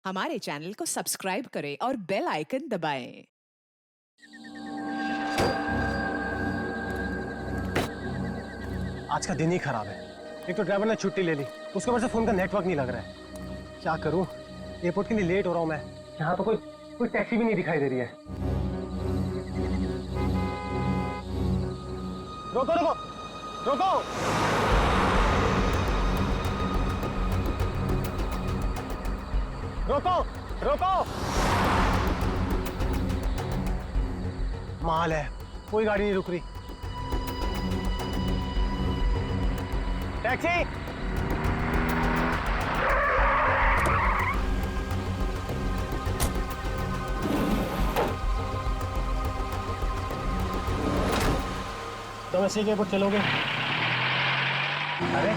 हमारे चैनल को सब्सक्राइब करें और बेल आइकन दबाएं। आज का दिन ही खराब है। एक तो ड्राइवर ने छुट्टी ले ली, उसके ऊपर से फोन का नेटवर्क नहीं लग रहा है। क्या करूं? एयरपोर्ट के लिए लेट हो रहा हूं मैं। यहाँ तो कोई टैक्सी भी नहीं दिखाई दे रही है। रोको रोको रोको! रोको रोको! माल है, कोई गाड़ी नहीं रुक रही। टैक्सी! डोमेस्टिक एयरपोर्ट चलोगे? अरे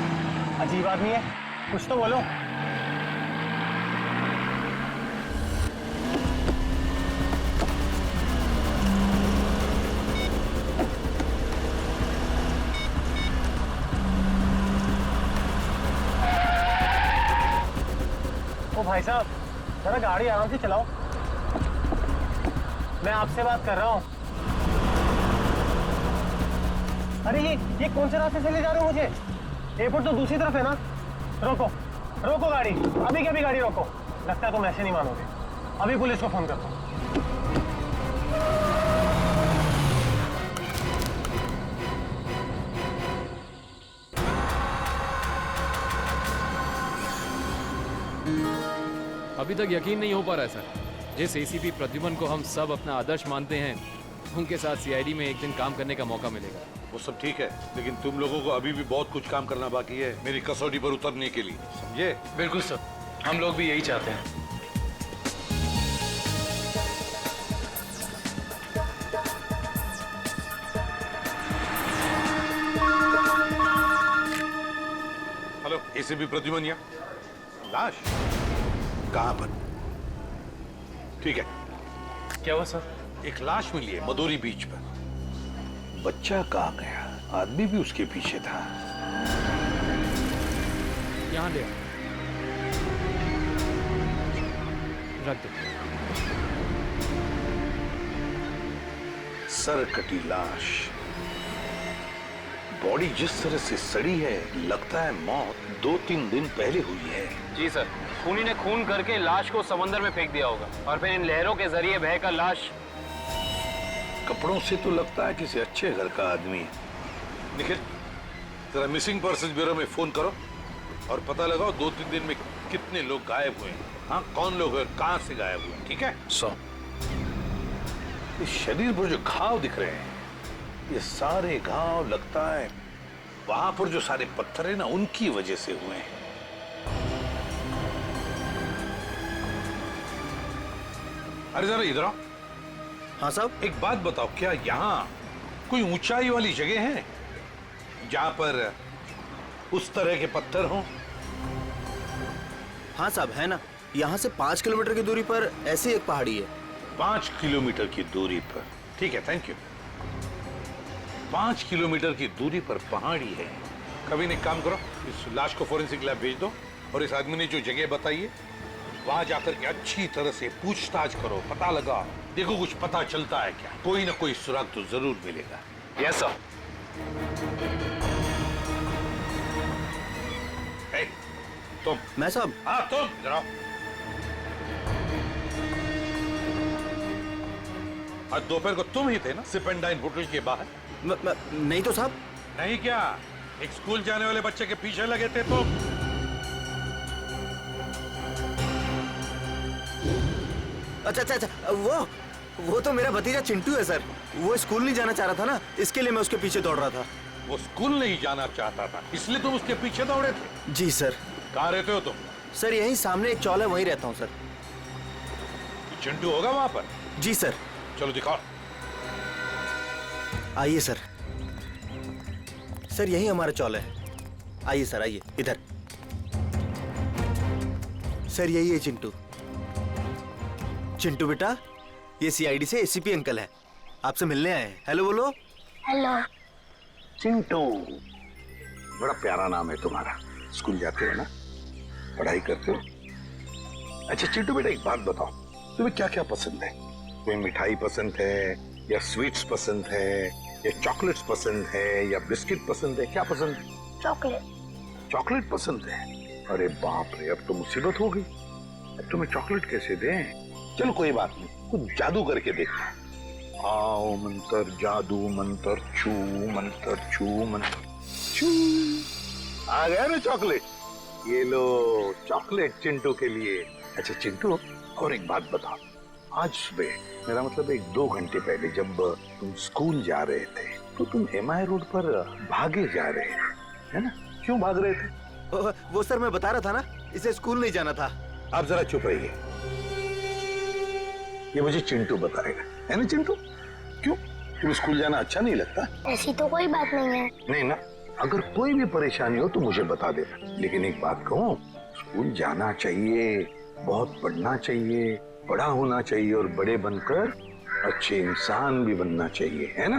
अजीब आदमी है, कुछ तो बोलो। ओ भाई साहब, जरा गाड़ी आराम से चलाओ। मैं आपसे बात कर रहा हूँ। अरे ये कौन से रास्ते से ले जा रहे हो मुझे? एयरपोर्ट तो दूसरी तरफ है ना। रोको रोको गाड़ी, अभी के अभी गाड़ी रोको। लगता है तुम ऐसे नहीं मानोगे। अभी पुलिस को फोन करता हूँ। अभी तक यकीन नहीं हो पा रहा है सर। जिस एसीपी प्रद्युमन को हम सब अपना आदर्श मानते हैं, उनके साथ सीआईडी में एक दिन काम करने का मौका मिलेगा। वो सब ठीक है, लेकिन तुम लोगों को अभी भी बहुत कुछ काम करना बाकी है मेरी कसौटी पर उतरने के लिए, समझे? बिल्कुल सर, हम लोग भी यही चाहते हैं। हेलो, एसीपी प्रद्युमन यहाँ। लाश कहाँ पर? ठीक है। क्या हुआ सर? एक लाश मिली है मदोरी बीच पर। बच्चा कहाँ गया? आदमी भी उसके पीछे था। यहाँ ले आओ। रख दो। सर कटी लाश, बॉडी जिस तरह से सड़ी है, लगता है मौत 2-3 दिन पहले हुई है। जी सर, खूनी ने खून करके लाश को समंदर में फेंक दिया होगा और फिर इन लहरों के जरिए बहकर लाश। कपड़ों से तो लगता है किसी अच्छे घर का आदमी है। निखिल, जरा मिसिंग पर्सन ब्यूरो में फोन करो और पता लगाओ 2-3 दिन में कितने लोग गायब हुए हैं। हाँ, कौन लोग हैं, कहां से गायब हुए हैं, ठीक है? इस शरीर पर जो घाव दिख रहे हैं, ये सारे घाव लगता है वहां पर जो सारे पत्थर है ना, उनकी वजह से हुए हैं। अरे जरा इधर आओ। हाँ साहब। एक बात बताओ, क्या यहाँ कोई ऊंचाई वाली जगह है जहां पर उस तरह के पत्थर हों? हाँ साहब, है ना। यहाँ से 5 किलोमीटर की दूरी पर ऐसी एक पहाड़ी है। 5 किलोमीटर की दूरी पर? ठीक है, थैंक यू। 5 किलोमीटर की दूरी पर पहाड़ी है। कभी एक काम करो, इस लाश को फोरेंसिक लैब भेज दो और इस आदमी ने जो जगह बताई है वहां जाकर के अच्छी तरह से पूछताछ करो, पता लगा, देखो कुछ पता चलता है क्या। कोई ना कोई सुराग तो जरूर मिलेगा। Yes sir. तुम। मैं साहब? हाँ तुम, इधर आओ। आज दोपहर को तुम ही थे ना सिप एंड डाइन होटल के बाहर? नहीं तो साहब। नहीं क्या? एक स्कूल जाने वाले बच्चे के पीछे लगे थे तुम? अच्छा, वो तो मेरा भतीजा चिंटू है सर। वो स्कूल नहीं जाना चाह रहा था ना, इसके लिए मैं उसके पीछे दौड़ रहा था। वो स्कूल नहीं जाना चाहता था, इसलिए तुम उसके पीछे दौड़े थे? जी सर। कहाँ रहते हो तुम? सर यहीं सामने एक चौल है, वहीं रहता हूँ सर। चिंटू होगा वहां पर? जी सर। चलो दिखाओ। आइए सर। सर यही हमारा चौल है। आइए सर, आइए इधर। सर यही है चिंटू। चिंटू बेटा, ये सीआईडी से एसीपी अंकल है, आपसे मिलने आए हैं। हेलो बोलो। हेलो। चिंटू, बड़ा प्यारा नाम है तुम्हारा। स्कूल जाते हो ना, पढ़ाई करते हो? अच्छा चिंटू बेटा, एक बात बताओ, तुम्हें क्या क्या पसंद है? कोई मिठाई पसंद है, या स्वीट्स पसंद है, या चॉकलेट्स पसंद है, या बिस्किट पसंद है? क्या पसंद है? चॉकलेट। चॉकलेट पसंद है? अरे बाप रे, अब तो मुसीबत हो गई। अब तुम्हें चॉकलेट कैसे दें? चलो कोई बात नहीं, कुछ जादू करके देखते हैं। आओ मंत्र जादू, मंत्र छू, मंत्र छू, मंत्र छू। आ गया ना चॉकलेट? ये लो चॉकलेट चिंटू के लिए। अच्छा चिंटू, और एक बात बताओ, आज सुबह, मेरा मतलब 1-2 घंटे पहले जब तुम स्कूल जा रहे थे तो तुम MI रोड पर भागे जा रहे थे, है ना? क्यों भाग रहे थे? वो सर मैं बता रहा था ना, इसे स्कूल नहीं जाना था। आप जरा चुप रहिए, ये मुझे चिंटू बताएगा, है ना चिंटू? क्यों, तुम्हें स्कूल जाना अच्छा नहीं लगता? ऐसी तो कोई बात नहीं है। नहीं ना, अगर कोई भी परेशानी हो तो मुझे बता देना। लेकिन एक बात कहूँ, स्कूल जाना चाहिए, बहुत पढ़ना चाहिए, बड़ा होना चाहिए, और बड़े बनकर अच्छे इंसान भी बनना चाहिए, है ना?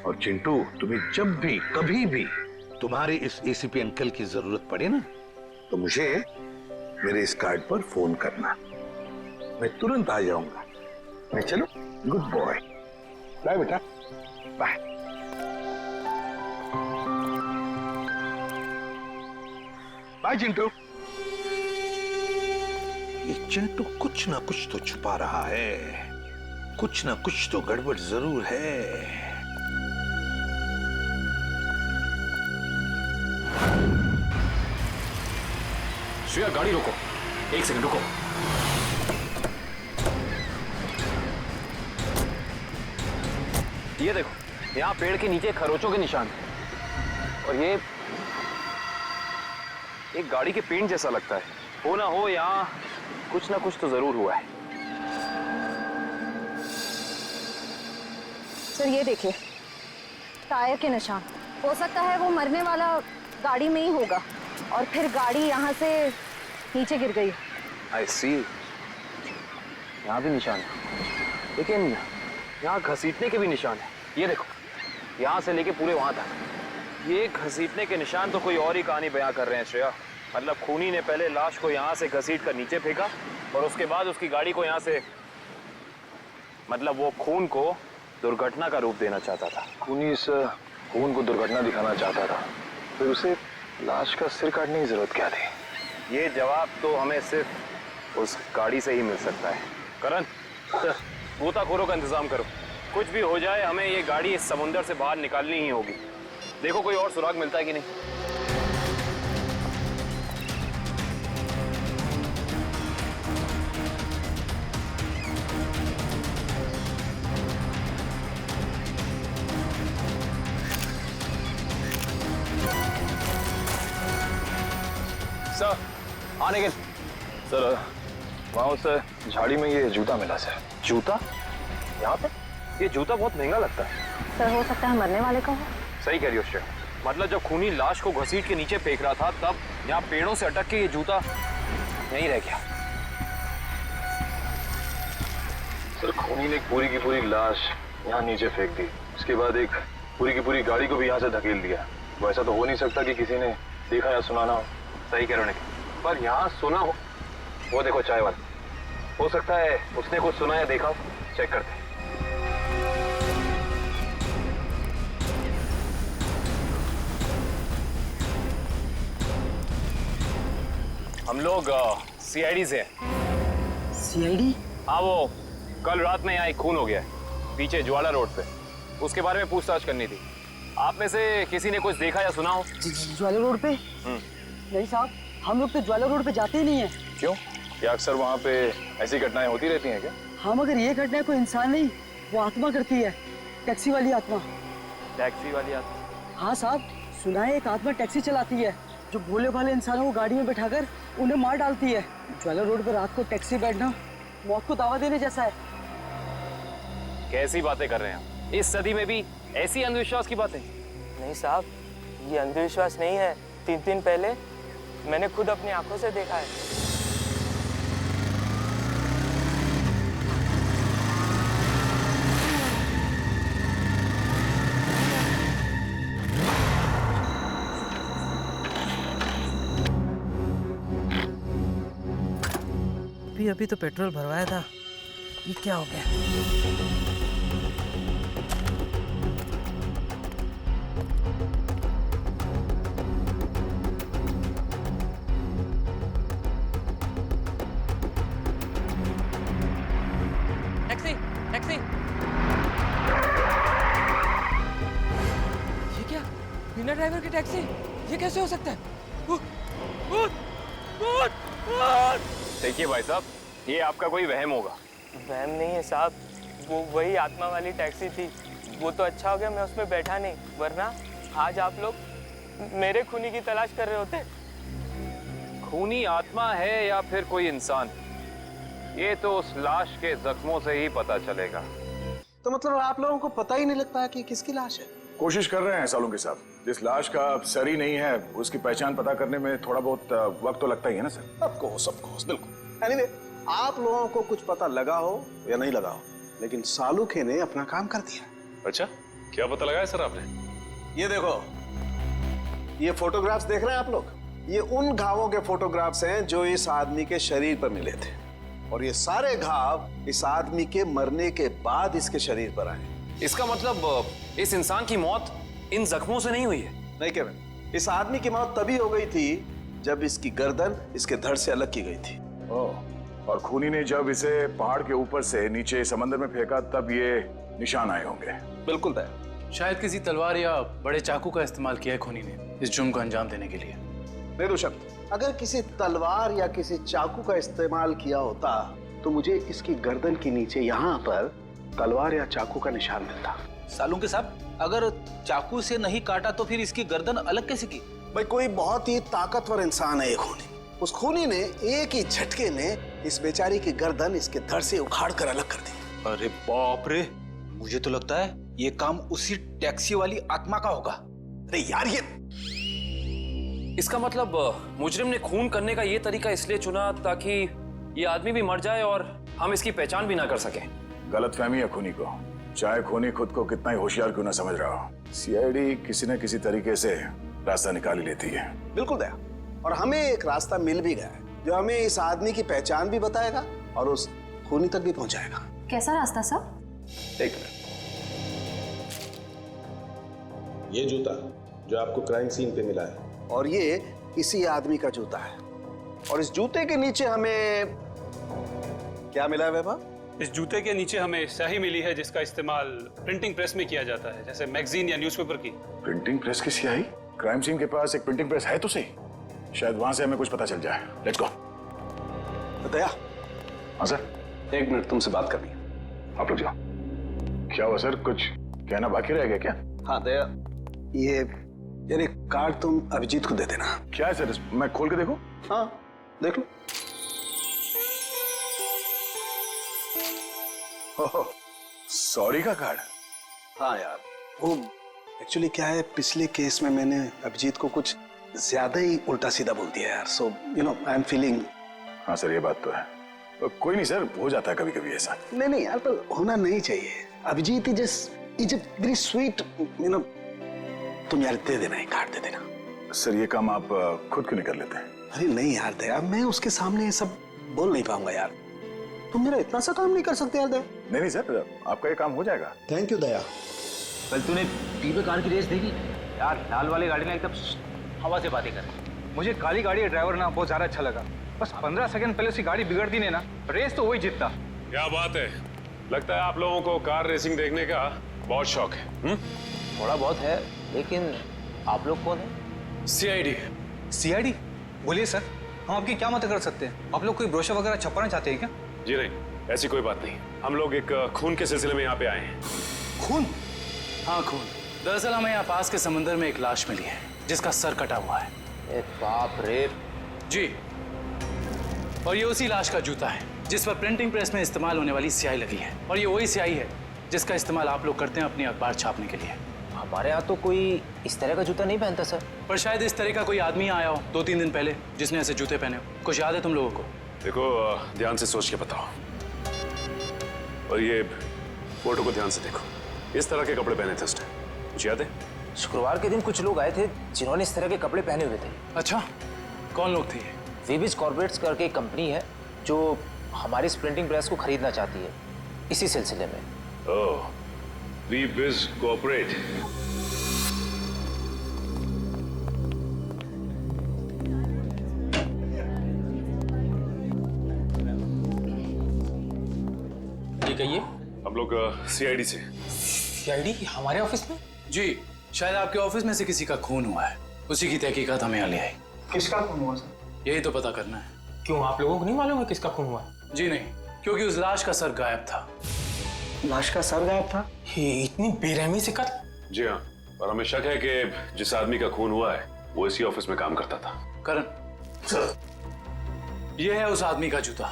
और चिंटू, तुम्हें जब भी कभी भी तुम्हारे इस ACP अंकल की जरूरत पड़े ना, तो मुझे मेरे इस कार्ड पर फोन करना, मैं तुरंत आ जाऊंगा। मैं चलो, गुड बॉय, बाय बेटा, बाय। बाय चिंटू। ये चिंटू कुछ ना कुछ तो छुपा रहा है, कुछ ना कुछ तो गड़बड़ जरूर है। श्रेया गाड़ी रोको, 1 सेकंड रुको। ये देखो, यहाँ पेड़ के नीचे खरोचों के निशान हैं। और ये एक गाड़ी के पेंट जैसा लगता है। हो ना हो, यहाँ कुछ ना कुछ तो जरूर हुआ है। सर ये देखिए, टायर के निशान। हो सकता है वो मरने वाला गाड़ी में ही होगा और फिर गाड़ी यहाँ से नीचे गिर गई। आई सी, यहाँ भी निशान है, लेकिन यहाँ घसीटने के भी निशान है। ये देखो, यहाँ से लेके पूरे वहां तक ये घसीटने के निशान तो कोई और ही कहानी बयां कर रहे हैं श्रेया। मतलब खूनी ने पहले लाश को यहाँ से घसीट कर नीचे फेंका और उसके बाद उसकी गाड़ी को यहाँ से, मतलब वो खून को दुर्घटना का रूप देना चाहता था। खूनी इस खून को दुर्घटना दिखाना चाहता था, फिर उसे लाश का सिर काटने की जरूरत क्या थी? ये जवाब तो हमें सिर्फ उस गाड़ी से ही मिल सकता है। करण, गोताखोरों का इंतजाम करो। कुछ भी हो जाए, हमें ये गाड़ी इस समुंदर से बाहर निकालनी ही होगी। देखो कोई और सुराग मिलता है कि नहीं। सर, आने के सर, वहाँ उस झाड़ी में ये जूता मिला सर। जूता? यहाँ पे? ये जूता बहुत महंगा लगता है। सर हो सकता है मरने वाले का हो। सही कह रही हो श्रेया। मतलब जब खूनी लाश को घसीट के नीचे फेंक रहा था, तब यहाँ पेड़ों से अटक के ये जूता यहीं रह गया। सर खूनी ने एक पूरी की पूरी लाश यहाँ नीचे फेंक दी, उसके बाद एक पूरी की पूरी गाड़ी को भी यहाँ से धकेल दिया। वैसा तो हो नहीं सकता कि किसी ने देखा या सुना ना हो। सही कह रहे हो, पर यहाँ सुना हो। वो देखो चाय वाला, हो सकता है उसने कुछ सुना या देखा हो। चेक करते हैं। हम लोग CID से हैं। CID? हाँ, वो कल रात में यहाँ एक खून हो गया है पीछे ज्वाला रोड पे। उसके बारे में पूछताछ करनी थी। आप में से किसी ने कुछ देखा या सुना हो? ज्वाला रोड पे? नहीं साहब, हम लोग तो ज्वाला रोड पे जाते ही नहीं है। क्यों? क्या अक्सर वहाँ पे ऐसी घटनाएं होती रहती हैं क्या? हाँ, मगर ये घटना कोई इंसान नहीं, वो आत्मा करती है। टैक्सी वाली आत्मा। टैक्सी वाली आत्मा? हाँ साहब, सुना है एक आत्मा टैक्सी चलाती है जो भोले भाले इंसानों को गाड़ी में बैठाकर उन्हें मार डालती है। ज्वाला रोड पर रात को टैक्सी बैठना मौत को दावा देने जैसा है। कैसी बातें कर रहे हैं? इस सदी में भी ऐसी अंधविश्वास की बातें? नहीं साहब, ये अंधविश्वास नहीं है। 3 दिन पहले मैंने खुद अपनी आंखों से देखा है। अभी अभी तो पेट्रोल भरवाया था, ये क्या हो गया? Taxi taxi. ये क्या, बिना ड्राइवर की टैक्सी? ये कैसे हो सकता है? देखिए भाई साहब, ये आपका कोई वहम होगा। वहम नहीं है साहब, वो वही आत्मा वाली टैक्सी थी। वो तो अच्छा हो गया मैं उसमें बैठा नहीं, वरना आज आप लोग मेरे खूनी की तलाश कर रहे होते। खूनी आत्मा है या फिर कोई इंसान, ये तो उस लाश के जख्मों से ही पता चलेगा। तो मतलब आप लोगों को पता ही नहीं लगता है कि किसकी लाश है? कोशिश कर रहे हैं सालों के साथ। जिस लाश का सर ही नहीं है उसकी पहचान पता करने में थोड़ा बहुत वक्त तो लगता ही है ना सर। ऑफकोर्स बिल्कुल। एनीवे, आप लोगों को कुछ पता लगा हो या नहीं लगा हो, लेकिन सालुखे ने अपना काम कर दिया। अच्छा, क्या पता लगाया सर आपने? ये देखो, ये फोटोग्राफ्स देख रहे हैं आप लोग? ये उन घावों के फोटोग्राफ्स हैं जो इस आदमी के शरीर पर मिले थे, और ये सारे घाव इस आदमी के मरने के बाद इसके शरीर पर आए। इसका मतलब इस इंसान की मौत इन जख्मों से नहीं हुई है? नहीं केविन, इस आदमी की मौत तभी हो गई थी जब इसकी गर्दन इसके धड़ से अलग की गई थी। और खूनी ने जब इसे पहाड़ के ऊपर से नीचे समंदर में फेंका तब ये निशान आए होंगे। बिल्कुल तय। शायद किसी तलवार या बड़े चाकू का इस्तेमाल किया है खूनी ने इस जुर्म को अंजाम देने के लिए। निर्दोषक, अगर किसी तलवार या किसी चाकू का इस्तेमाल किया होता तो मुझे इसकी गर्दन के नीचे यहाँ पर तलवार या चाकू का निशान मिलता। सालुंके साहब, अगर चाकू से नहीं काटा तो फिर इसकी गर्दन अलग कैसे की? भाई, कोई बहुत ही ताकतवर इंसान है ये खूनी। उस खूनी ने एक ही झटके में इस बेचारी की गर्दन इसके धड़ से उखाड़ कर अलग कर दी। अरे बाप रे, मुझे तो लगता है ये काम उसी टैक्सी वाली आत्मा का होगा। अरे यार, ये इसका मतलब मुजरिम ने खून करने का ये तरीका इसलिए चुना ताकि ये आदमी भी मर जाए और हम इसकी पहचान भी ना कर सकें। गलतफहमी है खूनी को, चाहे खूनी खुद को कितना ही होशियार क्यों ना समझ रहा हो। सीआईडी किसी न किसी तरीके से रास्ता निकाल ही लेती है। बिल्कुल दया, और हमें एक रास्ता मिल भी गया है जो हमें इस आदमी की पहचान भी बताएगा और उस खूनी तक भी पहुंचाएगा। कैसा रास्ता सर? एक मिनट, ये जूता जो आपको क्राइम सीन पे मिला है, और ये इसी आदमी का जूता है, और इस जूते के नीचे हमें क्या मिला है वैभव? इस जूते के नीचे हमें स्याही मिली है जिसका इस्तेमाल प्रिंटिंग प्रेस में किया जाता है, जैसे मैगजीन या न्यूज़पेपर की। प्रिंटिंग प्रेस की स्याही? क्राइम सीन के पास एक प्रिंटिंग प्रेस है तो सही, शायद वहां से हमें कुछ पता चल जाए। Let's go. दया। हाँ सर। 1 मिनट तुमसे बात करनी है। आप लोग जाओ। क्या हुआ सर, कुछ कहना बाकी रह गया क्या? हाँ दया, ये यार एक कार्ड तुम अभिजीत को दे देना। क्या है सर, मैं खोल के देखूं? हाँ देख लो। सॉरी का कार्ड? हाँ यार, वो एक्चुअली क्या है, पिछले केस में मैंने अभिजीत को कुछ ज्यादा ही उल्टा सीधा बोल दिया यार, so you know I am feeling. हाँ सर, ये बात तो है। तो कोई नहीं सर, हो जाता है कभी कभी ऐसा। नहीं यार, पर होना नहीं चाहिए। Abhijeet is very sweet, you know. तुम यार दे देना, एक कार्ड दे देना। सर ये काम आप खुद क्यों नहीं कर लेते? अरे नहीं यार दया, मैं उसके सामने ये सब बोल नहीं पाऊंगा यार। तुम मेरा इतना सा काम नहीं कर सकते यार दया। नहीं सर, आपका ये काम हो जाएगा। थैंक यू दया। कल तूने पीले कार की रेस देखी? यार लाल वाली गाड़ी ना एकदम हवा से बातें कर। मुझे काली गाड़ी का ड्राइवर ना बहुत ज्यादा अच्छा लगा। बस 15 सेकंड पहले उसकी गाड़ी बिगड़ती नहीं ना, रेस तो वही जीतता। क्या बात है, लगता है आप लोगों को कार रेसिंग देखने का बहुत शौक है। थोड़ा बहुत है, लेकिन आप लोग कौन है? सीआईडी। सीआईडी? बोलिए सर, हम आपकी क्या मदद कर सकते हैं? आप लोग कोई ब्रोशर वगैरह छपवाना चाहते हैं क्या? जी नहीं, ऐसी कोई बात नहीं। हम लोग एक खून के सिलसिले में यहाँ पे आए हैं। खून? हाँ खून। दरअसल हमें यहाँ पास के समंदर में एक लाश मिली है जिसका सर कटा हुआ है। बाप रे। जी, और ये उसी लाश का जूता है जिस पर प्रिंटिंग प्रेस में इस्तेमाल होने वाली स्याही लगी है, और ये वही स्याही है जिसका इस्तेमाल आप लोग करते हैं अपनी अखबार छापने के लिए। हमारे यहाँ तो कोई इस तरह का जूता नहीं पहनता सर। पर शायद इस तरह का कोई आदमी आया हो 2-3 दिन पहले जिसने ऐसे जूते पहने हो। कुछ याद है तुम लोगों को? देखो, ध्यान से सोच के बताओ, और ये फोटो को ध्यान से देखो। इस तरह के कपड़े पहने थे उसने, कुछ याद है? शुक्रवार के दिन कुछ लोग आए थे जिन्होंने इस तरह के कपड़े पहने हुए थे। अच्छा, कौन लोग थे ये? वीबिज कॉर्पोरेट्स करके एक कंपनी है जो हमारी इस प्रिंटिंग प्रेस को खरीदना चाहती है, इसी सिलसिले में। ओह, वी बिज कोऑपरेट। ये कहिए। हम लोग सीआईडी से। सीआईडी हमारे ऑफिस में? जी, शायद आपके ऑफिस में से किसी का खून हुआ है, उसी की तहकीकात हमें यहाँ ले आई। किसका खून हुआ सर? यही तो पता करना है। क्यों, आप लोगों को नहीं मालूम है किसका खून हुआ? जी नहीं, क्योंकि उस लाश का सर गायब था। लाश का सर गायब था? ये इतनी बेरहमी से कत्ल? जी हाँ, और हमें शक है कि जिस आदमी का खून हुआ है वो इसी ऑफिस में काम करता था। करण सर, ये है उस आदमी का जूता,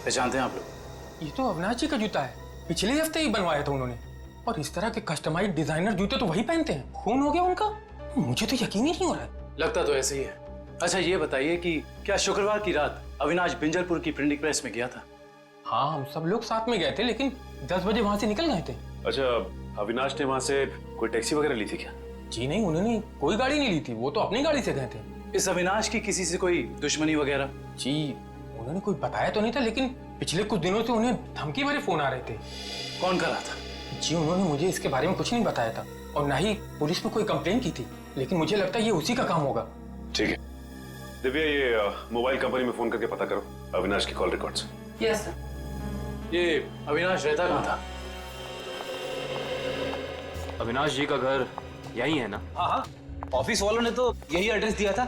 पहचानते हैं आप लोग? ये तो अविनाश जी का जूता है, पिछले हफ्ते ही बनवाया था उन्होंने। और इस तरह के कस्टमाइज्ड डिजाइनर जूते तो वही पहनते हैं। खून हो गया उनका? मुझे तो यकीन ही नहीं हो रहा है। लगता तो ऐसे ही है। अच्छा ये बताइए कि क्या शुक्रवार की रात अविनाश बिंजलपुर की प्रिंटिंग प्रेस में गया था? हाँ, हम सब लोग साथ में गए थे, लेकिन 10 बजे वहां से निकल गए थे। अच्छा, अविनाश ने वहां से कोई टैक्सी वगैरह ली थी क्या? जी नहीं, उन्होंने कोई गाड़ी नहीं ली थी, वो तो अपनी गाड़ी से गए थे। इस अविनाश की किसी से कोई दुश्मनी वगैरह? जी उन्होंने कोई बताया तो नहीं था, लेकिन पिछले कुछ दिनों से उन्हें धमकी भरे फोन आ रहे थे। कौन कर रहा था? जी उन्होंने मुझे इसके बारे में कुछ नहीं बताया था, और ना ही पुलिस में कोई कंप्लेन की थी, लेकिन मुझे लगता है ये उसी का काम होगा। ठीक है दिव्या, ये मोबाइल कंपनी में फोन करके पता करो अविनाश की कॉल रिकॉर्ड्स। Yes sir. ये अविनाश रहता कहाँ था? अविनाश जी का घर यही है ना? हाँ हाँ, ऑफिस वालों ने तो यही एड्रेस दिया था।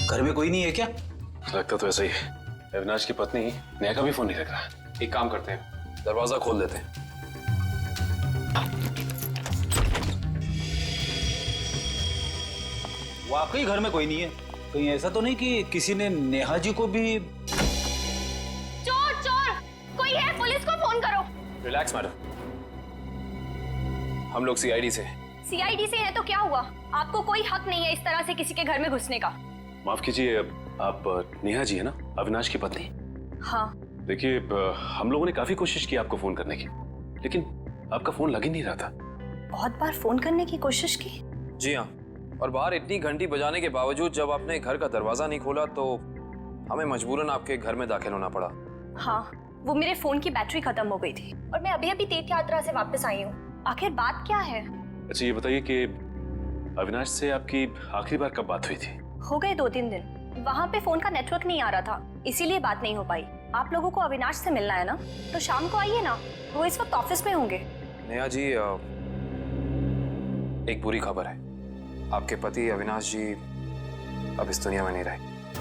घर में कोई नहीं है क्या? लगता तो ऐसा ही है। अविनाश की पत्नी नेहा का भी फोन नहीं लग रहा। एक काम करते हैं, दरवाजा खोल देते हैं। वाकई घर में कोई नहीं है। कहीं ऐसा तो नहीं कि किसी ने नेहा जी को भी? चोर चोर, कोई है, पुलिस को फोन करो। रिलैक्स मैडम, हम लोग सीआईडी से। सीआईडी से है तो क्या हुआ? आपको कोई हक नहीं है इस तरह से किसी के घर में घुसने का। माफ कीजिए, आप नेहा जी है ना, अविनाश की पत्नी? हाँ। देखिए, हम लोगों ने काफी कोशिश की आपको फोन करने की, लेकिन आपका फोन लग ही नहीं रहा था। बहुत बार फोन करने की कोशिश की? जी हाँ, और बाहर इतनी घंटी बजाने के बावजूद जब आपने घर का दरवाजा नहीं खोला तो हमें मजबूरन आपके घर में दाखिल होना पड़ा। हाँ, वो मेरे फोन की बैटरी खत्म हो गई थी और मैं अभी अभी तीर्थ यात्रा से वापस आई हूँ। आखिर बात क्या है? अच्छा ये बताइए कि अविनाश से आपकी आखिरी बार कब बात हुई थी? हो गए 2-3 दिन। वहाँ पे फोन का नेटवर्क नहीं आ रहा था, इसीलिए बात नहीं हो पाई। आप लोगों को अविनाश से मिलना है ना, तो शाम को आइए ना, वो इस वक्त ऑफिस में होंगे। नेहा जी, एक बुरी खबर है, आपके पति अविनाश जी अब इस दुनिया में नहीं रहे।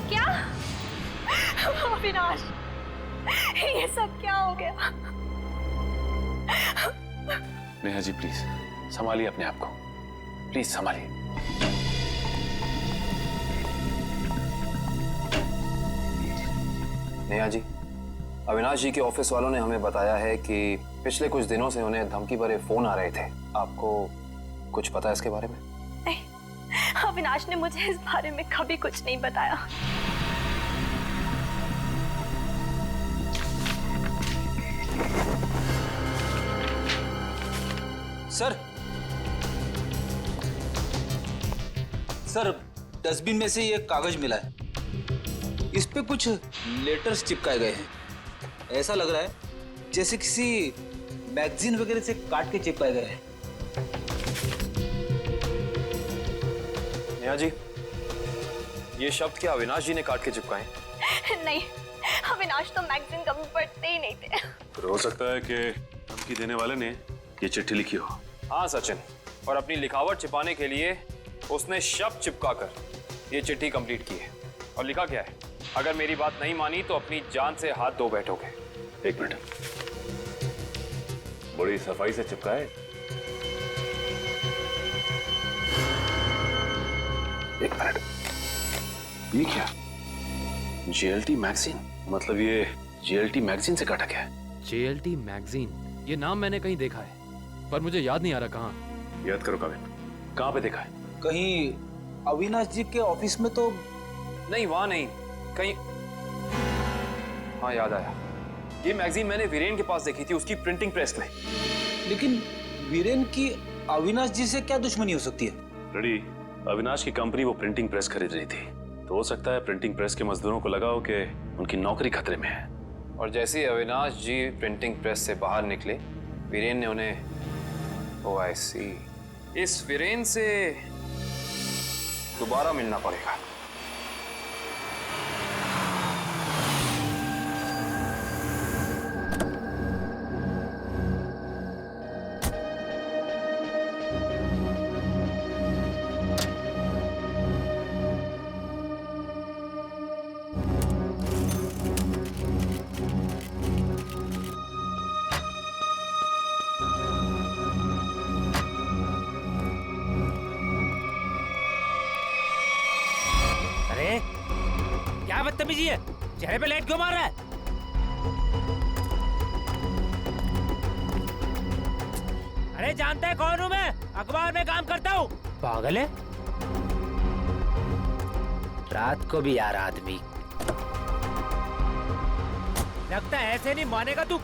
क्या? अविनाश, ये सब क्या हो गया? नेहा जी प्लीज संभालिए अपने आप को, प्लीज संभालिए। नेहा जी, अविनाश जी के ऑफिस वालों ने हमें बताया है कि पिछले कुछ दिनों से उन्हें धमकी भरे फोन आ रहे थे। आपको कुछ पता है इसके बारे में? नहीं, अविनाश ने मुझे इस बारे में कभी कुछ नहीं बताया। सर, सर डस्टबिन में से ये कागज मिला है, इस पे कुछ लेटर्स चिपकाए गए हैं। ऐसा लग रहा है जैसे किसी मैगजीन वगैरह से काट के चिपकाए गए हैं। नेहा जी, ये शब्द क्या अविनाश जी ने काट के चिपकाए? नहीं, अविनाश तो मैगजीन कभी पढ़ते ही नहीं थे। तो हो सकता है कि धमकी देने वाले ने ये चिट्ठी लिखी हो। हाँ सचिन, और अपनी लिखावट छिपाने के लिए उसने शब्द चिपकाकर ये चिट्ठी कंप्लीट की है। और लिखा क्या है? अगर मेरी बात नहीं मानी तो अपनी जान से हाथ धो बैठोगे। एक मिनट, बड़ी सफाई से चिपकाए। एक मिनट, ये क्या? जेएलटी मैगजीन, मतलब ये जेएलटी मैगजीन से काटा गया है। जेएलटी मैगजीन, ये नाम मैंने कहीं देखा है, पर मुझे याद नहीं आ रहा कहाँ। याद करो काविन, कहाँ पे देखा है? कहीं अविनाश जी के ऑफिस में तो नहीं, वहां नहीं, कहीं। हाँ याद आया, ये मैगजीन मैंने वीरेन के पास देखी थी, उसकी प्रिंटिंग प्रेस में। लेकिन वीरेन की अविनाश जी से क्या दुश्मनी हो सकती है? रेडी, अविनाश की कंपनी वो प्रिंटिंग प्रेस खरीद रही थी, तो हो सकता है प्रिंटिंग प्रेस के मजदूरों को लगा हो कि उनकी नौकरी खतरे में है। और जैसे ही अविनाश जी प्रिंटिंग प्रेस से बाहर निकले, वीरेन ने उन्हें ओ आई सी, इस वीरेन से दोबारा मिलना पड़ेगा। क्या बदतमीजी है? चेहरे पे लाइट क्यों मार रहा है? अरे जानता है कौन हूँ मैं? अखबार में काम करता हूँ। पागल है? रात को भी यार आदमी। लगता है ऐसे नहीं मानेगा तू।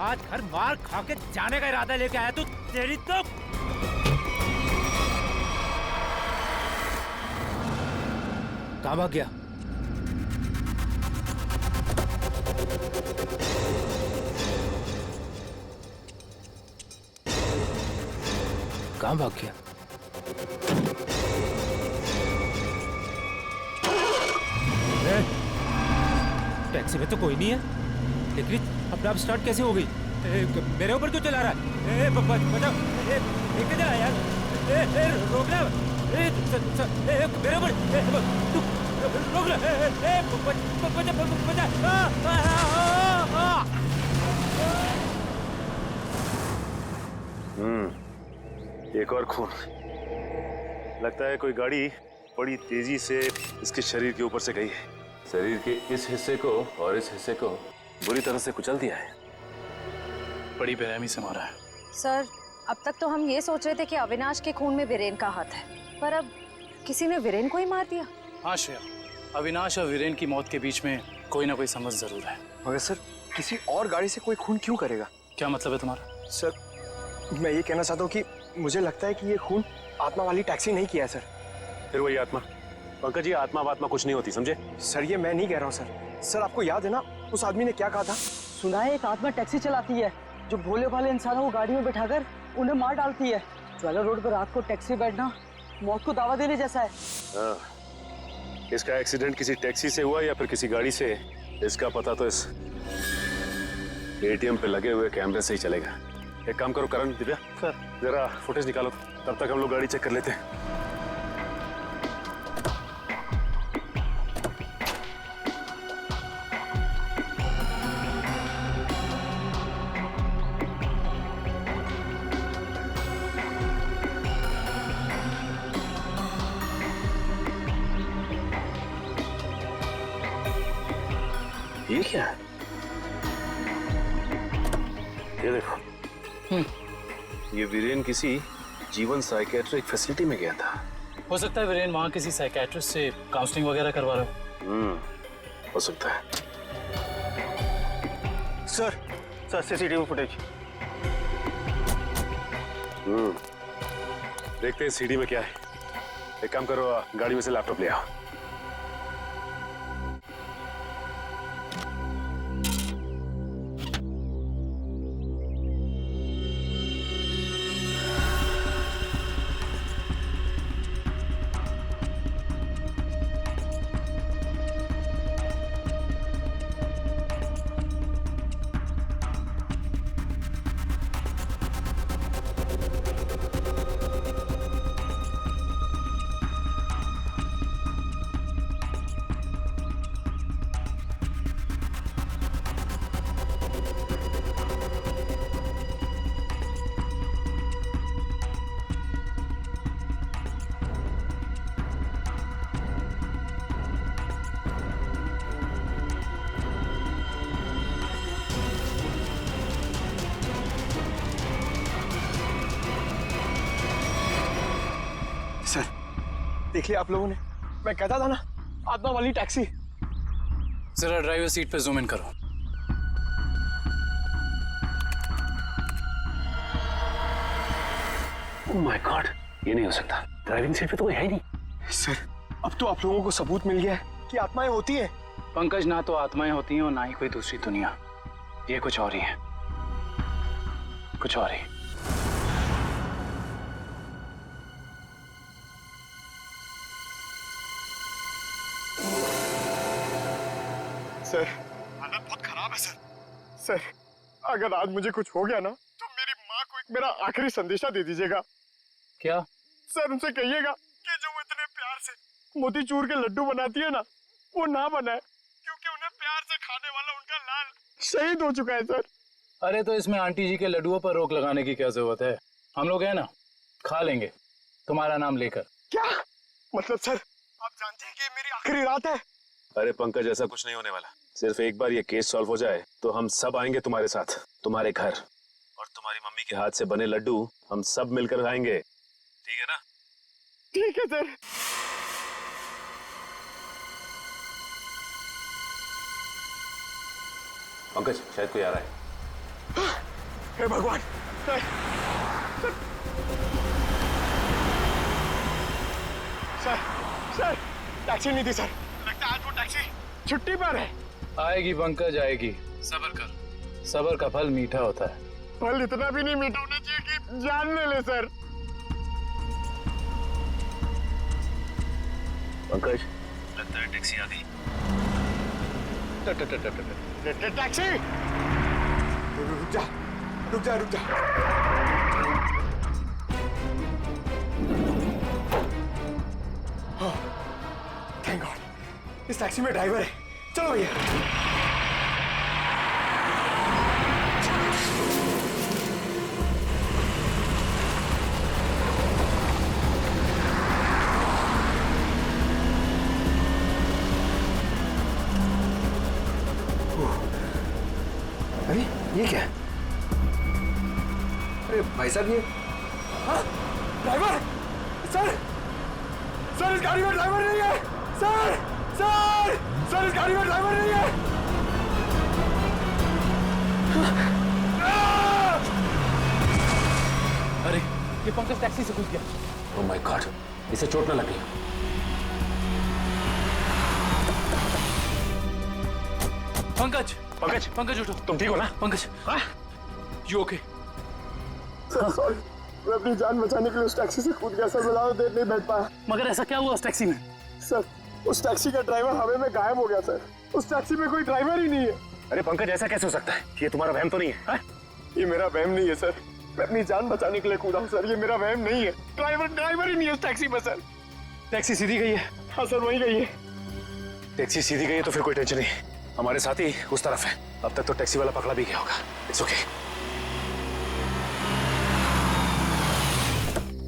आज घर मार खा के जाने का इरादा लेके आया तू। तेरी तो कहाँ भाग गया? कहाँ भाग गया? टैक्सी में तो कोई नहीं है, लेकिन अपने आप स्टार्ट कैसे हो गई? मेरे ऊपर क्यों चला रहा है? बचाओ! लेके जा यार! रोक ले! मेरे ऊपर तू रोक ले! एक और खून। लगता है कोई गाड़ी बड़ी तेजी से इसके शरीर के ऊपर से गई है। शरीर के इस हिस्से को और इस हिस्से को बुरी तरह से कुचल दिया है। बड़ी बेरहमी से मारा है। सर, अब तक तो हम ये सोच रहे थे कि अविनाश के खून में वीरेन का हाथ है, पर अब किसी ने वीरेन को ही मार दिया। हाँ श्रेया, अविनाश और वीरेन की मौत के बीच में कोई ना कोई समझ जरूर है। मगर सर, किसी और गाड़ी से कोई खून क्यों करेगा? क्या मतलब है तुम्हारा? सर, मैं ये कहना चाहता हूँ कि मुझे लगता है कि ये खून आत्मा वाली टैक्सी नहीं किया है सर। फिर वही आत्मा? पंकज जी, आत्मा वात्मा कुछ नहीं होती, समझे? सर, ये मैं नहीं कह रहा हूँ सर। सर, आपको याद है ना उस आदमी ने क्या कहा था? सुना है एक आत्मा टैक्सी चलाती है जो भोले भाले इंसानों को गाड़ी में बिठाकर उन्हें मार डालती है। ज्वाला रोड पर रात को टैक्सी बैठना मौत को दावा देने जैसा है। हाँ, इसका एक्सीडेंट किसी टैक्सी से हुआ या फिर किसी गाड़ी से, इसका पता तो इस एटीएम पे लगे हुए कैमरे से ही चलेगा। एक काम करो करण, दिव्या सर, जरा फुटेज निकालो, तब तक हम लोग गाड़ी चेक कर लेते हैं। ये क्या है? ये देखो, ये वीरेन किसी जीवन साइकेट्रिक फैसिलिटी में गया था। हो सकता है वीरेन वहाँ किसी साइकेट्रिस्ट से काउंसलिंग वगैरह करवा रहा हो। हो सकता है। Sir, CCTV footage. देखते हैं सीडी में क्या है। एक काम करो, गाड़ी में से लैपटॉप ले आओ। देख लिया आप लोगों ने? मैं कहता था ना, आत्मा वाली टैक्सी। जरा ड्राइवर सीट पे जूम इन करो। माय गॉड, ये नहीं हो सकता। ड्राइविंग सीट पे तो कोई है ही नहीं। सर अब तो आप लोगों को सबूत मिल गया है कि आत्माएं होती है। पंकज, ना तो आत्माएं होती हैं और ना ही कोई दूसरी दुनिया। ये कुछ और ही है, कुछ और ही। सर हालत बहुत खराब है सर। सर अगर आज मुझे कुछ हो गया ना तो मेरी माँ को एक मेरा आखिरी संदेशा दे दीजिएगा। क्या? सर उनसे कहिएगा कि जो वो इतने प्यार से मोतीचूर के लड्डू बनाती है ना, वो ना बनाए, क्योंकि उन्हें प्यार से खाने वाला उनका लाल शहीद हो चुका है सर। अरे तो इसमें आंटी जी के लड्डुओं पर रोक लगाने की क्या जरूरत है? हम लोग हैं ना, खा लेंगे तुम्हारा नाम लेकर। क्या मतलब सर, आप जानते हैं कि ये मेरी आखिरी रात है? अरे पंकज, ऐसा कुछ नहीं होने वाला। सिर्फ एक बार ये केस सॉल्व हो जाए तो हम सब आएंगे तुम्हारे साथ, तुम्हारे घर, और तुम्हारी मम्मी के हाथ से बने लड्डू हम सब मिलकर खाएंगे। ठीक है ना? ठीक है सर। पंकज, शायद कोई आ रहा है। हे भगवान, सर सर सर टैक्सी नहीं थी सर। लगता है आज वो टैक्सी छुट्टी पर है। आएगी पंकज, आएगी। सब्र कर, सब्र का फल मीठा होता है। फल इतना भी नहीं मीठा होना चाहिए कि जान ले ले सर। पंकज, लगता है टैक्सी आ गई। टैक्सी! रुक जा, रुक जा, रुक जा। थैंक गॉड, इस टैक्सी में ड्राइवर है। चलो भैया। अरे ये क्या है? अरे भाई साहब, ये ड्राइवर! सर! सर इस गाड़ी में ड्राइवर नहीं है! सर! सर! सर इस गाड़ी में ड्राइवर नहीं है! अरे ये पंकज टैक्सी से घुस गया। ओह माय गॉड, इसे चोट ना लगी। पंकज, पंकज, पंकज उठो। तुम ठीक हो ना? Pankaj, you okay? Sir sorry, मैं अपनी जान बचाने के लिए उस टैक्सी से कूद गया सर। मैं ज्यादा देर नहीं बैठ पाया। मगर ऐसा क्या हुआ उस टैक्सी में? सर उस टैक्सी का ड्राइवर हवा में गायब हो गया सर। उस टैक्सी में कोई ड्राइवर ही नहीं है। अरे पंकज, ऐसा कैसे हो सकता है? ये तुम्हारा वहम तो नहीं है? हा? ये मेरा वहम नहीं है सर। मैं अपनी जान बचाने के लिए कूदा हूँ सर। ये मेरा वहम नहीं है। ड्राइवर ही नहीं है उस टैक्सी में सर। टैक्सी सीधी गई है? हाँ सर, वही गई है। टैक्सी सीधी गई है तो फिर कोई टेंशन नहीं। हमारे साथ ही उस तरफ है। अब तक तो टैक्सी वाला पकड़ा भी गया होगा। It's okay.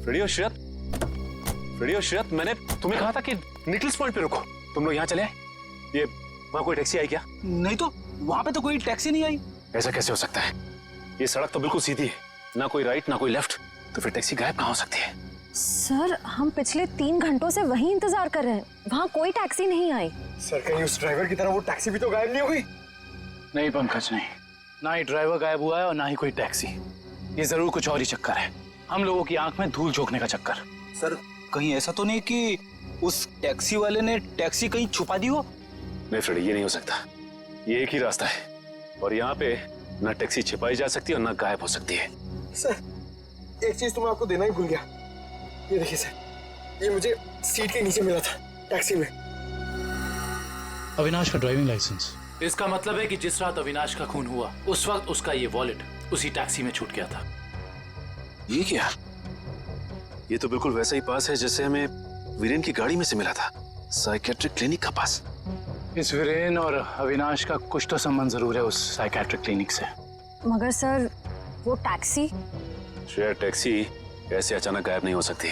फ्रेडी और श्रेयत, मैंने तुम्हें कहा था कि निकल्स पॉइंट पे रुको। तुम लोग यहाँ चले आए। ये वहाँ कोई टैक्सी आई क्या? नहीं तो, वहाँ पे तो कोई टैक्सी नहीं आई। ऐसा कैसे हो सकता है? ये सड़क तो बिल्कुल सीधी है, ना कोई राइट ना कोई लेफ्ट, तो फिर टैक्सी गायब कहाँ हो सकती है? सर हम पिछले 3 घंटों से वहीं इंतजार कर रहे हैं, वहाँ कोई टैक्सी नहीं आई। सर कहीं उस ड्राइवर की तरह वो टैक्सी भी तो गायब नहीं हो गई? नहीं पंकज, नहीं। ना ही ड्राइवर गायब हुआ है और ना ही कोई टैक्सी। ये जरूर कुछ और ही चक्कर है, हम लोगों की आंख में धूल झोंकने का चक्कर। सर कहीं ऐसा तो नहीं कि उस टैक्सी वाले ने टैक्सी कहीं छुपा दी हो? नहीं फ्रेडी, ये नहीं हो सकता। ये एक ही रास्ता है और यहाँ पे ना टैक्सी छिपाई जा सकती है और ना गायब हो सकती है। सर एक चीज तो मैं आपको देना ही भूल गया। ये देखिए सर, ये मुझे सीट के नीचे मिला था टैक्सी में। अविनाश का ड्राइविंग लाइसेंस। इसका मतलब है कि जिस रात अविनाश का खून हुआ उस वक्त उसका ये वॉलेट उसी टैक्सी में छूट गया था। ये क्या? ये तो बिल्कुल वैसा ही पास है जैसे हमें वीरेन की गाड़ी में से मिला था, साइकेट्रिक क्लिनिक का पास। इस वीरेन और अविनाश का कुछ तो संबंध जरूर है उस साइकेट्रिक क्लिनिक से। मगर सर वो टैक्सी? श्रेया, टैक्सी ऐसे अचानक गायब नहीं हो सकती।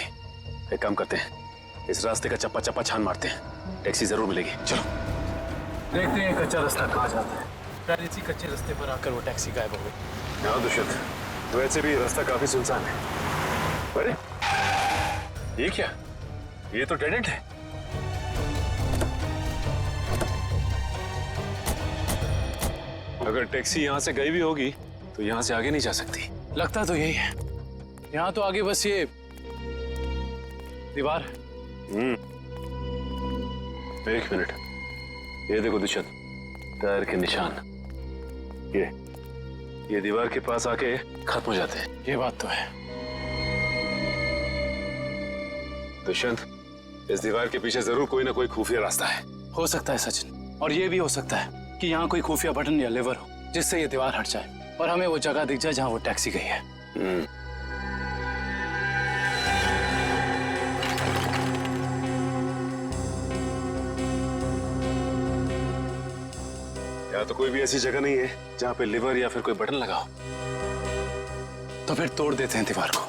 एक काम करते हैं, इस रास्ते का चप्पा चप्पा छान मारते हैं, टैक्सी जरूर मिलेगी। चलो देखते हैं कच्चा रास्ता कहाँ जाता है। शायद इसी कच्चे रास्ते पर आकर वो टैक्सी गायब हो गई। हाँ दुष्यंत, वैसे भी रास्ता काफी सुनसान है। अरे ये क्या? ये तो डेड एंड है। अगर टैक्सी यहाँ से गई भी होगी तो यहाँ से आगे नहीं जा सकती। लगता तो यही है। यहाँ तो आगे बस ये दीवार। एक मिनट, ये देखो दुष्यंत, टायर के निशान। ये दीवार के पास आके खत्म हो जाते हैं। ये बात तो है। दुष्यंत, इस दीवार के पीछे जरूर कोई ना कोई खुफिया रास्ता है। हो सकता है सचिन, और ये भी हो सकता है कि यहाँ कोई खुफिया बटन या लेवर हो जिससे ये दीवार हट जाए और हमें वो जगह दिख जाए जहाँ वो टैक्सी गई है। या तो कोई भी ऐसी जगह नहीं है जहाँ पे लिवर या फिर कोई बटन लगा हो। तो फिर तोड़ देते हैं दीवार को।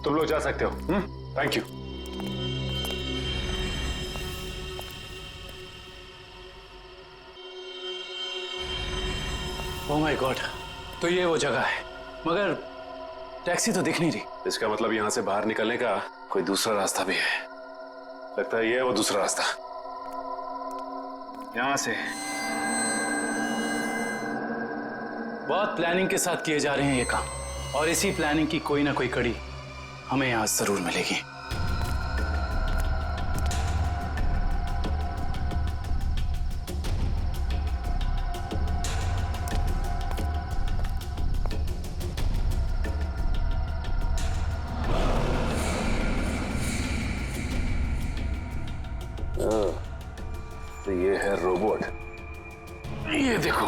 तुम लोग जा सकते हो। Thank you. Oh my God, तो ये वो जगह है, मगर टैक्सी तो दिख नहीं रही। इसका मतलब यहाँ से बाहर निकलने का कोई दूसरा रास्ता भी है। लगता है ये है वो दूसरा रास्ता। यहां से बहुत प्लानिंग के साथ किए जा रहे हैं ये काम, और इसी प्लानिंग की कोई ना कोई कड़ी हमें यहां जरूर मिलेगी। तो ये है रोबोट। ये देखो।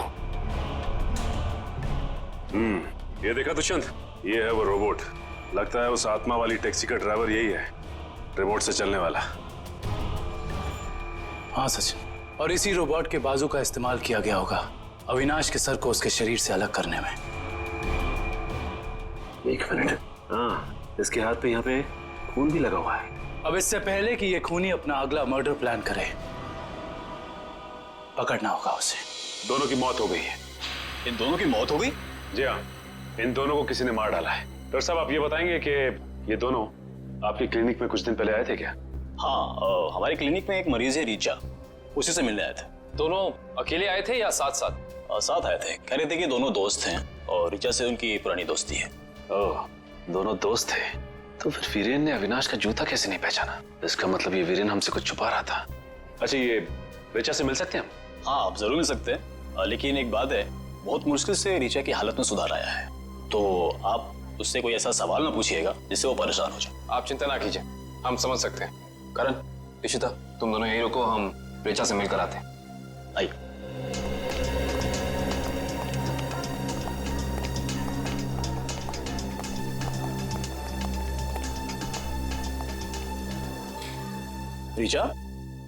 ये देखा दुष्यंत, ये है वो रोबोट। लगता है उस आत्मा वाली टैक्सी का ड्राइवर यही है, रिमोट से चलने वाला। हाँ सचिन, और इसी रोबोट के बाजू का इस्तेमाल किया गया होगा अविनाश के सर को उसके शरीर से अलग करने में। एक मिनट, हाँ, इसके हाथ पे यहाँ पे खून भी लगा हुआ है। अब इससे पहले कि ये खूनी अपना अगला मर्डर प्लान करे, पकड़ना होगा उसे। दोनों की मौत हो गई है। इन दोनों की मौत हो गई? जी हाँ, इन दोनों को किसी ने मार डाला है। डॉक्टर साहब, आप ये बताएंगे कि ये दोनों आपकी क्लिनिक में कुछ दिन पहले आए थे क्या? हाँ, हमारी क्लिनिक में एक मरीज है रीचा, उसी से मिलने आए थे। दोनों अकेले आए थे या साथ साथ? साथ आए थे। कह रहे थे कि दोनों दोस्त हैं और रीचा से उनकी पुरानी दोस्ती है। ओह, दोनों दोस्त थे। तो फिर वीरेन ने अविनाश का जूता कैसे नहीं पहचाना? इसका मतलब ये वीरेन हमसे कुछ छुपा रहा था। अच्छा, ये रीचा से मिल सकते हैं हम? हाँ, आप जरूर मिल सकते हैं, लेकिन एक बात है, बहुत मुश्किल से रीचा की हालत में सुधार आया है, तो आप उससे कोई ऐसा सवाल ना पूछिएगा जिससे वो परेशान हो जाए। आप चिंता ना कीजिए, हम समझ सकते हैं। करण, इशिता, तुम दोनों यहीं रुको, हम रीचा से मिलकर आते हैं। आइए। रीचा,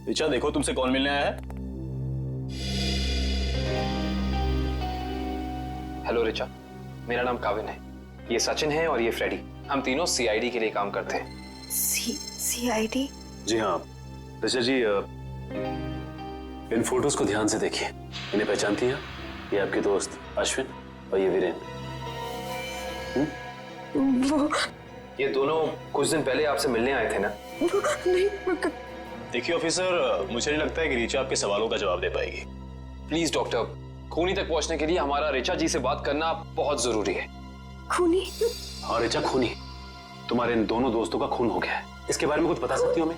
रीचा देखो तुमसे कौन मिलने आया है। हेलो रीचा, मेरा नाम काविन है, ये सचिन है और ये फ्रेडी। हम तीनों सीआईडी के लिए काम करते हैं। सीआईडी? जी हाँ ऋचा जी, इन फोटोज को ध्यान से देखिए। इन्हें पहचानती हैं? ये आपके दोस्त अश्विन और ये वीरेन। वो ये दोनों कुछ दिन पहले आपसे मिलने आए थे ना? नहीं। देखिए ऑफिसर, मुझे नहीं लगता है कि रीचा आपके सवालों का जवाब दे पाएगी। प्लीज डॉक्टर, खूनी तक पहुंचने के लिए हमारा रीचा जी से बात करना बहुत जरूरी है। खूनी? हाँ ऋचा, खूनी। तुम्हारे इन दोनों दोस्तों का खून हो गया है। इसके बारे में कुछ बता सकती हो हमें?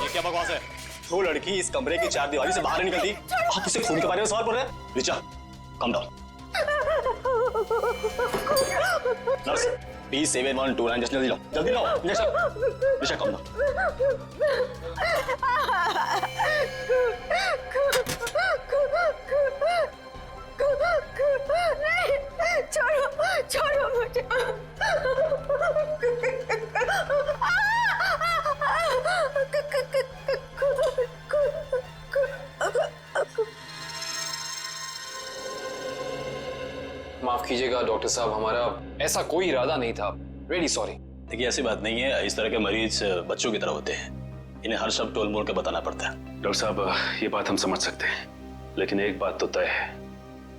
ये क्या बकवास है? वो लड़की इस कमरे की चार दीवारी से बाहर नहीं निकलती, आप इसे खून के बारे में सवाल पूछ रहे हैं? Richa, come down. Nurse, B7129 जल्दी लो, जल्दी लो। Richa, come down. छोड़ो मुझे। कीजिएगा डॉक्टर साहब, हमारा ऐसा कोई इरादा नहीं था। Really sorry. देखिए ऐसी बात नहीं है, इस तरह के मरीज बच्चों की तरह होते हैं, इन्हें हर शब्द टोल मोड़ के बताना पड़ता है। डॉक्टर साहब ये बात हम समझ सकते हैं, लेकिन एक बात तो तय है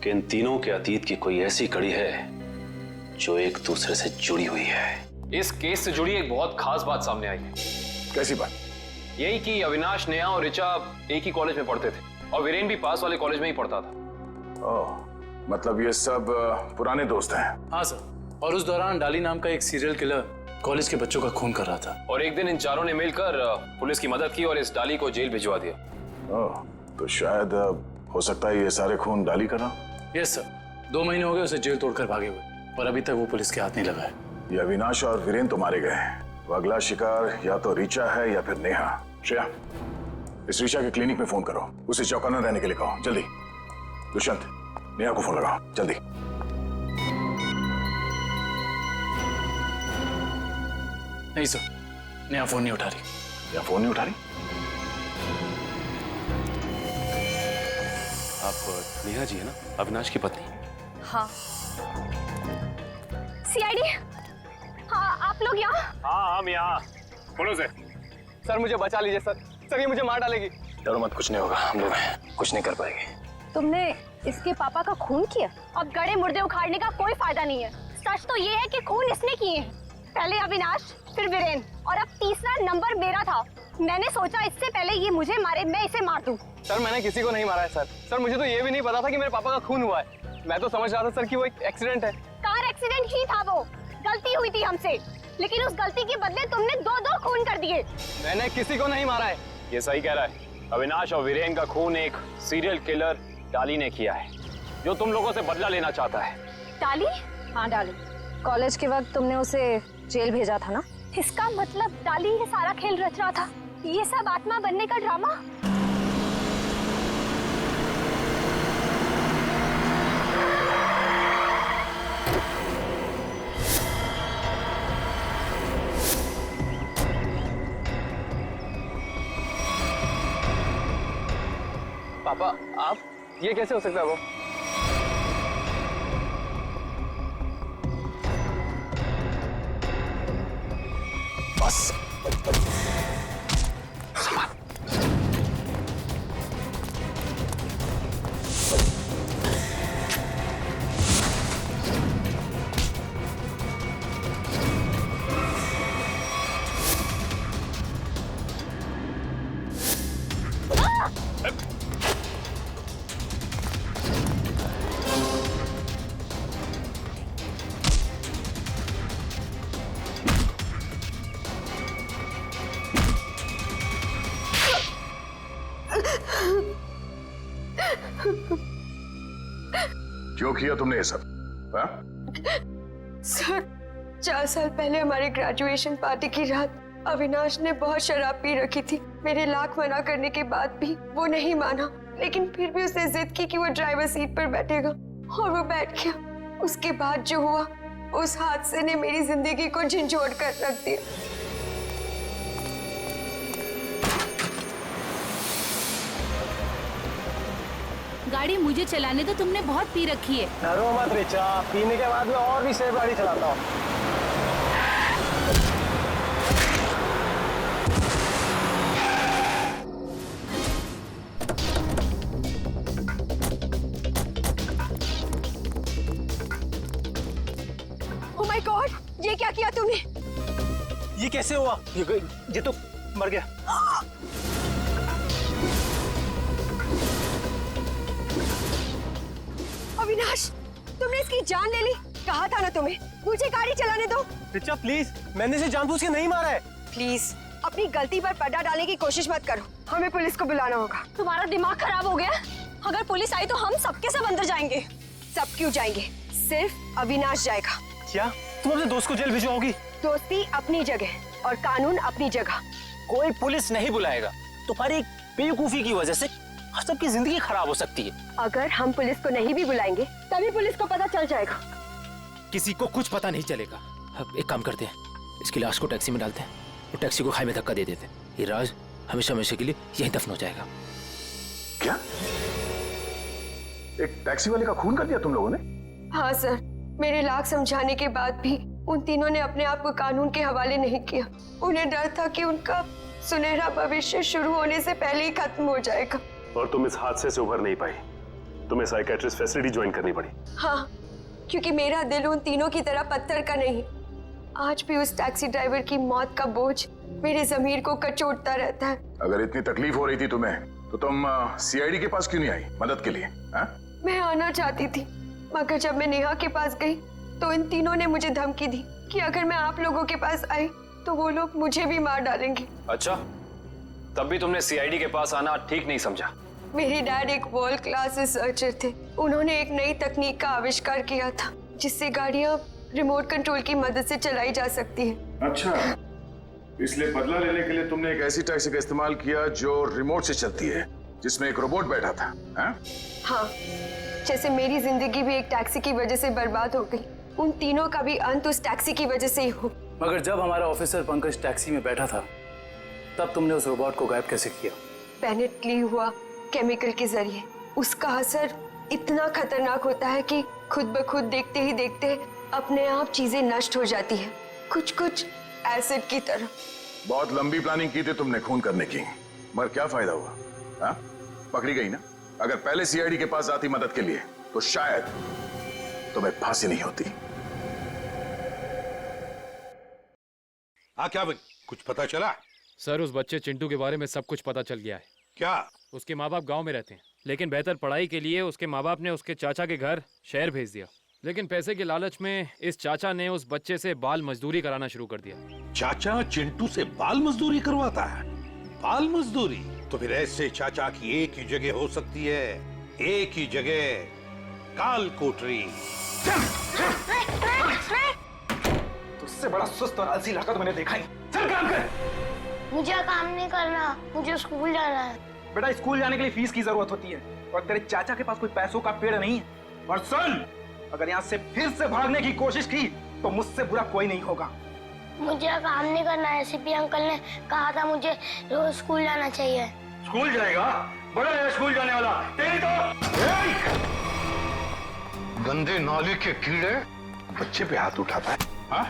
कि इन तीनों के अतीत की कोई ऐसी कड़ी है जो एक दूसरे से जुड़ी हुई है। इस केस से जुड़ी एक बहुत खास बात सामने आई है। कैसी बात? यही कि अविनाश, नेहा और ऋचा एक ही कॉलेज में पढ़ते थे और वीरेन भी पास वाले कॉलेज में ही पढ़ता था। ओह, मतलब ये सब पुराने दोस्त हैं। हाँ सर, और उस दौरान डाली नाम का एक सीरियल किलर कॉलेज के बच्चों का खून कर रहा था। और एक दिन इन चारों ने मिलकर पुलिस की मदद की और इस डाली को जेल भिजवा दिया। ओह, तो शायद हो सकता है ये सारे खून डाली कर रहा। यस सर, 2 महीने हो गए उसे जेल तोड़कर भागे हुए, पर अभी तक वो पुलिस के हाथ नहीं लगा है। ये अविनाश और वीरेन तो मारे गए हैं, वो अगला शिकार या तो ऋचा है या फिर नेहा। श्रेया, इस ऋचा के क्लिनिक में फोन करो, उसे चौकन्ना रहने के लिए कहो, जल्दी। दुष्यंत, नेहा को फोन लगाओ, जल्दी। नहीं सर, नेहा फोन नहीं उठा रही। या फोन नहीं उठा रही? आप नेहा जी है ना, अविनाश की पत्नी? हाँ। सीआईडी? हाँ, आप लोग यहाँ? हाँ, हम यहाँ। बोलो सर, मुझे बचा लीजिए सर। सर, ये मुझे मार डालेगी। डरो मत, कुछ नहीं होगा, हम लोग कुछ नहीं कर पाएंगे। तुमने इसके पापा का खून किया? अब गड़े मुर्दे उखाड़ने का कोई फायदा नहीं है। सच तो ये है कि खून इसने किए हैं। पहले अविनाश, फिर वीरेन, और अब तीसरा नंबर मेरा था। मैंने सोचा इससे पहले ये मुझे मारे, मैं इसे मार दूं। सर, मैंने किसी को नहीं मारा है सर। सर, मुझे तो ये भी नहीं पता था कि मेरे पापा का खून हुआ है। मैं तो समझ रहा था सर कि वो एक एक्सीडेंट है। कार एक्सीडेंट ही था वो, गलती हुई थी हमसे, लेकिन उस गलती के बदले तुमने 2-2 खून कर दिए। मैंने किसी को नहीं मारा है। ये सही कह रहा है। अविनाश और वीरेन का खून एक सीरियल किलर डाली ने किया है, जो तुम लोगों से बदला लेना चाहता है। डाली? हाँ, डाली। कॉलेज के वक्त तुमने उसे जेल भेजा था ना? इसका मतलब डाली ये सारा खेल रच रहा था। ये सब आत्मा बनने का ड्रामा। पापा, आप? ये कैसे हो सकता है? वो बस क्यों किया तुमने ये सब? सर, 4 साल पहले हमारी ग्रेजुएशन पार्टी की रात अविनाश ने बहुत शराब पी रखी थी। मेरे लाख मना करने के बाद भी वो नहीं माना, लेकिन फिर भी उसने जिद की कि वो ड्राइवर सीट पर बैठेगा और वो बैठ गया। उसके बाद जो हुआ, उस हादसे ने मेरी जिंदगी को झंझोड़ कर रख दिया। गाड़ी मुझे चलाने तो तुमने बहुत पी रखी है। डरो मत ऋचा, पीने के बाद में और भी सेफ गाड़ी चलाता हूँ। Oh my God, ये क्या किया तुमने? ये कैसे हुआ? ये तो मर गया। अविनाश, तुमने इसकी जान ले ली। कहा था ना तुम्हें, मुझे गाड़ी चलाने दो। ऋचा प्लीज, मैंने इसे जानबूझ के नहीं मारा है। प्लीज अपनी गलती पर पर्दा डालने की कोशिश मत करो। हमें पुलिस को बुलाना होगा। तुम्हारा दिमाग खराब हो गया? अगर पुलिस आई तो हम सबके सब अंदर जाएंगे। सब क्यों जाएंगे? सिर्फ अविनाश जाएगा। क्या तुम अपने दोस्त को जेल भिजवाओगी? दोस्ती अपनी जगह और कानून अपनी जगह। कोई पुलिस नहीं बुलाएगा। तुम्हारी बेवकूफी की वजह से सबकी जिंदगी खराब हो सकती है। अगर हम पुलिस को नहीं भी बुलाएंगे तभी पुलिस को पता चल जाएगा। किसी को कुछ पता नहीं चलेगा। अब एक काम करते हैं, इसकी लाश को टैक्सी में डालते हैं और टैक्सी को खाई में धक्का दे देते हैं। ये राज हमेशा हमेशा के लिए यहीं दफन हो जाएगा। क्या? एक टैक्सी वाले का खून कर दिया तुम लोगों ने? हाँ सर, मेरे लाख समझाने के बाद भी उन तीनों ने अपने आप को कानून के हवाले नहीं किया। उन्हें डर था कि उनका सुनहरा भविष्य शुरू होने से पहले ही खत्म हो जाएगा। और तुम इस हादसे से उभर नहीं पाई, तुम्हें साइकेट्रिस्ट फैसिलिटी ज्वाइन करनी पड़ी। हाँ, क्योंकि मेरा दिल उन तीनों की तरह पत्थर का नहीं। आज भी उस टैक्सी ड्राइवर की मौत का बोझ मेरे जमीर को कचोटता रहता है। अगर इतनी तकलीफ हो रही थी तुम्हें, तो तुम सीआईडी के पास क्यों नहीं आई मदद के लिए? हा? मैं आना चाहती थी, मगर जब मैं नेहा के पास गई तो इन तीनों ने मुझे धमकी दी कि अगर मैं आप लोगों के पास आई तो वो लोग मुझे भी मार डालेंगे। अच्छा, तब भी तुमने सीआईडी के पास आना ठीक नहीं समझा? मेरे डैड एक वर्ल्ड क्लास रिसर्चर थे। उन्होंने एक नई तकनीक का आविष्कार किया था जिससे गाड़ियां रिमोट कंट्रोल की मदद से चलाई जा सकती है। अच्छा, इसलिए बदला लेने के लिए तुमने एक ऐसी टैक्सी का इस्तेमाल किया जो रिमोट से चलती है, जिसमें एक रोबोट बैठा था। हाँ, जैसे मेरी जिंदगी भी एक टैक्सी की वजह से बर्बाद हो गई, उन तीनों का भी अंत उस टैक्सी की वजह से ही हो। मगर जब हमारा ऑफिसर पंकज टैक्सी में बैठा था, तब तुमने उस रोबोट को गायब कैसे किया? पेनेट ली हुआ केमिकल के जरिए। उसका असर इतना खतरनाक होता है कि खुद ब खुद देखते ही देखते अपने आप चीजें नष्ट हो जाती है, कुछ कुछ एसिड की तरह। बहुत लंबी प्लानिंग की थी तुमने खून करने की, मगर क्या फायदा हुआ? हा? पकड़ी गई ना। अगर पहले सीआईडी के पास आती मदद के लिए तो शायद तुम्हें फांसी नहीं होती। क्या बन? कुछ पता चला? सर, उस बच्चे चिंटू के बारे में सब कुछ पता चल गया है। क्या? उसके माँ बाप गांव में रहते हैं, लेकिन बेहतर पढ़ाई के लिए उसके माँ बाप ने उसके चाचा के घर शहर भेज दिया। लेकिन पैसे के लालच में इस चाचा ने उस बच्चे से बाल मजदूरी कराना शुरू कर दिया। चाचा चिंटू से बाल मजदूरी करवाता है? बाल मजदूरी? तो फिर ऐसे चाचा की एक ही जगह हो सकती है, एक ही जगह, काल कोठरी। तुझसे बड़ा सुस्त और आलसी लड़का तो मैंने देखा ही। चल काम कर। मुझे काम नहीं करना, मुझे स्कूल जाना है। बेटा, स्कूल जाने के लिए फीस की जरूरत होती है और तेरे चाचा के पास कोई पैसों का पेड़ नहीं है। और सुन, अगर यहाँ से फिर से भागने की कोशिश की तो मुझसे बुरा कोई नहीं होगा। मुझे काम नहीं करना है। सीपी अंकल ने कहा था मुझे रोज स्कूल जाना चाहिए। स्कूल जाएगा? बड़ा है स्कूल जाने वाला। तेरी तो गंदे नाले के कीड़े बच्चे पे हाथ उठाता है। हाँ?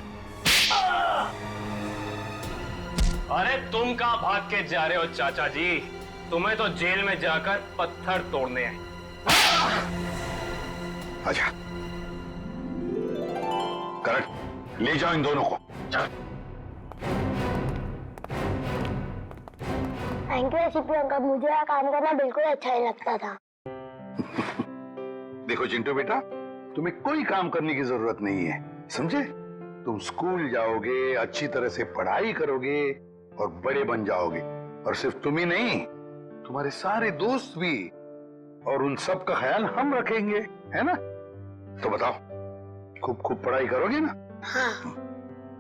अरे तुम कहाँ भाग के जा रहे हो चाचा जी? तुम्हें तो जेल में जाकर पत्थर तोड़ने हैं। आजा, करेक्ट, ले जाओ इन दोनों को। थैंक यू सीपी अंकल, मुझे काम करना बिल्कुल अच्छा ही लगता था। देखो चिंटू बेटा, तुम्हें कोई काम करने की जरूरत नहीं है, समझे? तुम स्कूल जाओगे, अच्छी तरह से पढ़ाई करोगे और बड़े बन जाओगे। और सिर्फ तुम ही नहीं, तुम्हारे सारे दोस्त भी, और उन सब का ख्याल हम रखेंगे, है ना? तो बताओ, खूब खूब पढ़ाई करोगे ना? हाँ,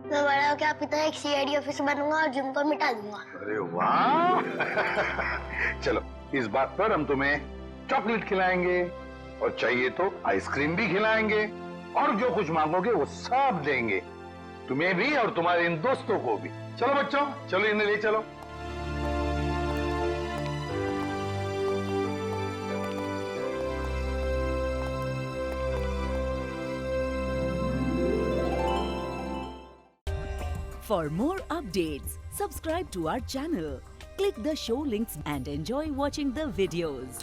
मैं बड़ा होकर आपकी तरह एक सीआईडी ऑफिसर बनूंगा और जिम को मिटा दूंगा। अरे वाह! चलो, इस बात पर हम तुम्हें चॉकलेट खिलाएंगे और चाहिए तो आइसक्रीम भी खिलाएंगे, और जो कुछ मांगोगे वो सब देंगे, तुम्हें भी और तुम्हारे इन दोस्तों को भी। चलो बच्चों, चलो इन्हें ले चलो। For more updates, subscribe to our channel, click the show links and enjoy watching the videos.